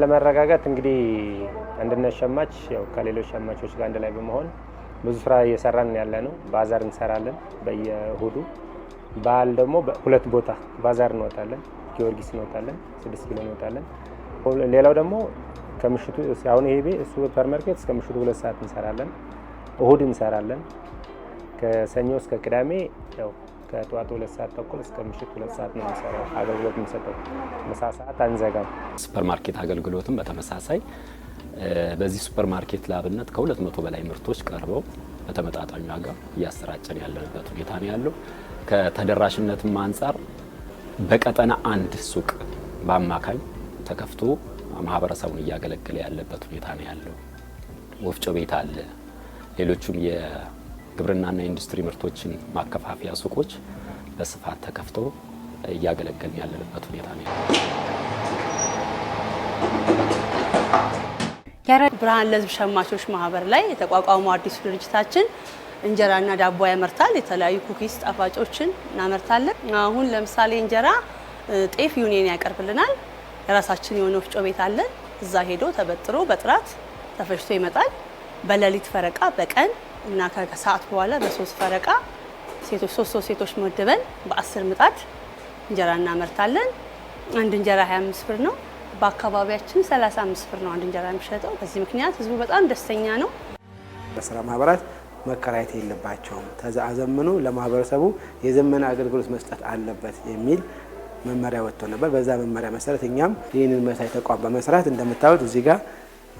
ለመረጋጋት እንግዲህ አንድነት ሸማች ያው ከሌሎች ሸማቾች ጋር አንድ ላይ በመሆን ብዙ ስራ እየሰራን ያለነው ባዛር እንሰራለን በየእሁዱ በዓል ደግሞ ሁለት ቦታ ባዛር እንወጣለን ጊዮርጊስ እንወጣለን 6 ኪሎ እንወጣለን ሌላው ደግሞ ከምሽቱ አሁን ይሄ ሱፐር ማርኬት እስከ ምሽቱ 2 ሰዓት እንሰራለን እሁድ እንሰራለን ከሰኞ እስከ ቅዳሜ ያው ከጧቱ 2 ሰዓት ተኩል እስከ ምሽቱ 2 ሰዓት ነው የምንሰራው አገልግሎት የምንሰጠው ምሳ ሰዓት አንዘጋም ሱፐር ማርኬት አገልግሎትም በተመሳሳይ በዚህ ሱፐር ማርኬት ላብነት ከ200 በላይ ምርቶች ቀርበው በተመጣጣኝ ዋጋ እያሰራጨን ያለንበት ሁኔታ ነው ያለው ከተደራሽነትም አንፃር በቀጠና አንድ ሱቅ በአማካኝ ተከፍቶ ማህበረሰቡን እያገለገለ ያለበት ሁኔታ ነው ያለው ወፍጮ ቤት አለ ሌሎችም የግብርናና ኢንዱስትሪ ምርቶችን ማከፋፈያ ሱቆች በስፋት ተከፍቶ እያገለገልን ያለበት ሁኔታ ነው ያለው ያሬድ ብርሃን ለህዝብ ሸማቾች ማህበር ላይ የተቋቋመው አዲስ ድርጅታችን እንጀራና ዳቦ ያመርታል የተለያዩ ኩኪስ ጣፋጮችን እናመርታለን አሁን ለምሳሌ እንጀራ ጤፍ ዩኒየን ያቀርብልናል የራሳችን የሆነ ወፍጮ ቤት አለን እዛ ሄዶ ተበጥሮ በጥራት ተፈጭቶ ይመጣል በሌሊት ፈረቃ በቀን እና ከሰዓት በኋላ በ3 ፈረቃ ሴቶች 3 ሴቶች መደበን በ10 ምጣድ እንጀራ እናመርታለን አንድ እንጀራ 25 ብር ነው በአካባቢያችን 35 ብር ነው አንድ እንጀራ የሚሸጠው በዚህ ምክንያት ህዝቡ በጣም ደስተኛ ነው በስራ ማህበራት መከራየት የለባቸውም ተዛዘምኑ ለማህበረሰቡ የዘመነ አገልግሎት መስጠት አለበት የሚል መመሪያ ወጥቶ ነበር በዛ መመሪያ መሰረት እኛም ይህንን መሳይ ተቋም በመስራት እንደምታዩት እዚህ ጋር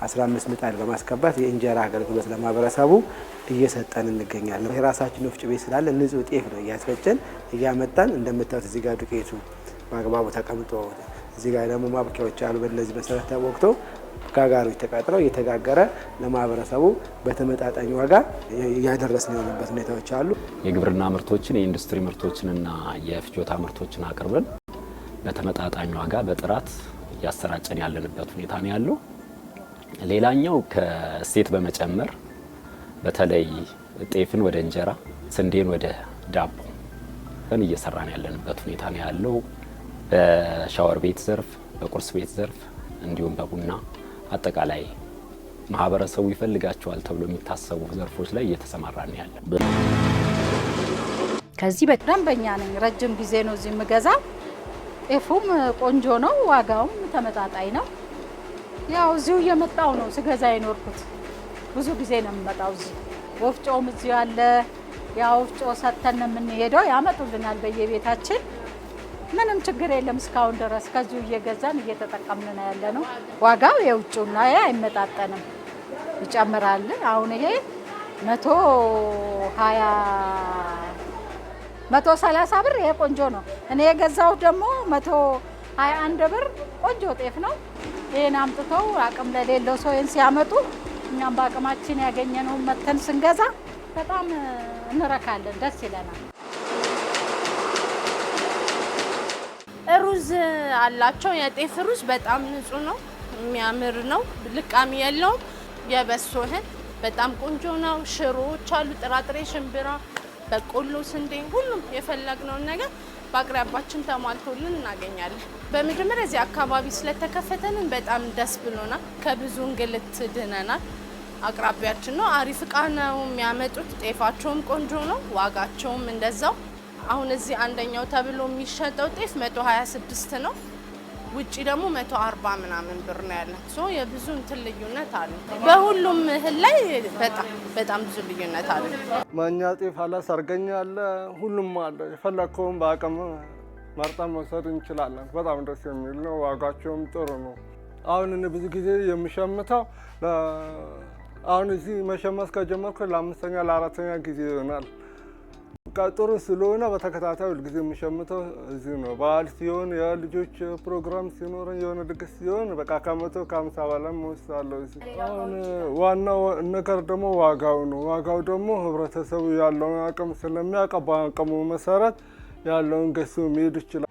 15 ምጣድ በማስከባት የእንጀራ አገልግሎት ለማህበረሰቡ እየሰጠን እንገኛለን የራሳችን ወፍጮ ቤት ስላለ ንጹህ ጤፍ ነው እያስፈጨን እያመጣን እንደምታዩት እዚህ ጋር ዱቄቱ በአግባቡ ተቀምጦ እዚህ ጋር ደግሞ ማብቂያዎች አሉ በእነዚህ መሰረት ተወቅቶ ጋጋሪዎች ተቃጥለው እየተጋገረ ለማህበረሰቡ በተመጣጣኝ ዋጋ ያደረስን የሆነበት ሁኔታዎች አሉ የግብርና ምርቶችን የኢንዱስትሪ ምርቶችንና የፍጆታ ምርቶችን አቅርበን በተመጣጣኝ ዋጋ በጥራት ያሰራጨን ያለንበት ሁኔታ ነው ያለው ሌላኛው ከስቴት በመጨመር በተለይ ጤፍን ወደ እንጀራ ስንዴን ወደ ዳቦ እየሰራን ያለንበት ሁኔታ ነው ያለው በሻወር ቤት ዘርፍ በቁርስ ቤት ዘርፍ እንዲሁም በቡና አጠቃላይ ማህበረሰቡ ይፈልጋቸዋል ተብሎ የሚታሰቡ ዘርፎች ላይ እየተሰማራን ያለን ከዚህ በደንበኛ ነኝ ረጅም ጊዜ ነው እዚህ የምገዛው ጤፉም ቆንጆ ነው ዋጋውም ተመጣጣኝ ነው ያው እዚሁ እየመጣው ነው ስገዛ የኖርኩት ብዙ ጊዜ ነው የምመጣው እዚህ ወፍጮም እዚሁ አለ ያው ወፍጮ ሰተን የምንሄደው ያመጡልናል በየቤታችን ምንም ችግር የለም እስካሁን ድረስ ከዚሁ እየገዛን እየተጠቀምን ነው ያለነው ዋጋው የውጭውና አይመጣጠንም ይጨምራል አሁን ይሄ 130 ብር ይሄ ቆንጆ ነው እኔ የገዛው ደግሞ 121 ብር ቆንጆ ጤፍ ነው ይሄን አምጥተው አቅም ለሌለው ሰው ይሄን ሲያመጡ እኛም በአቅማችን ያገኘነው መተን ስንገዛ በጣም እንረካለን ደስ ይለናል ሩዝ አላቸው የጤፍ ሩዝ በጣም ንጹህ ነው የሚያምር ነው ልቃሚ የለውም የበሶ እህል በጣም ቆንጆ ነው ሽሮዎች አሉ ጥራጥሬ ሽምብራ በቆሎ ስንዴ ሁሉም የፈለግነው ነገር በአቅራቢያችን ተሟልቶልን እናገኛለን በመጀመሪያ እዚህ አካባቢ ስለተከፈተልን በጣም ደስ ብሎናል ከብዙ እንግልት ድነናል አቅራቢያችን ነው አሪፍ ዕቃ ነው የሚያመጡት ጤፋቸውም ቆንጆ ነው ዋጋቸውም እንደዛው አሁን እዚህ አንደኛው ተብሎ የሚሸጠው ጤፍ 126 ነው ውጪ ደግሞ 140 ምናምን ብር ነው ያለው ሶ የብዙ እንትን ልዩነት አለ በሁሉም እህል ላይ በጣም ብዙ ልዩነት አለ ማኛ ጤፍ አለ ሰርገኛ አለ ሁሉም አለ የፈለከውን በአቅም ማርጣን መውሰድ እንችላለን በጣም ደስ የሚል ነው ዋጋቸውም ጥሩ ነው አሁን እኔ ብዙ ጊዜ የምሸምተው አሁን እዚህ መሸመት ከጀመርኩ ለ5ኛ ለ4ኛ ጊዜ ይሆናል ጥሩ ስለሆነ በተከታታይ ሁሉ ጊዜ የምሸምተው እዚህ ነው በዓል ሲሆን የልጆች ፕሮግራም ሲኖር የሆነ ድግስ ሲሆን በቃ ከ100 ከ50 በላይ ወስዳለሁ አሁን ዋናው ነገር ደግሞ ዋጋው ነው ዋጋው ደግሞ ህብረተሰቡ ያለውን አቅም ስለሚያውቅ በአቅሙ መሰረት ያለውን ገዝቶ መሄድ ይችላል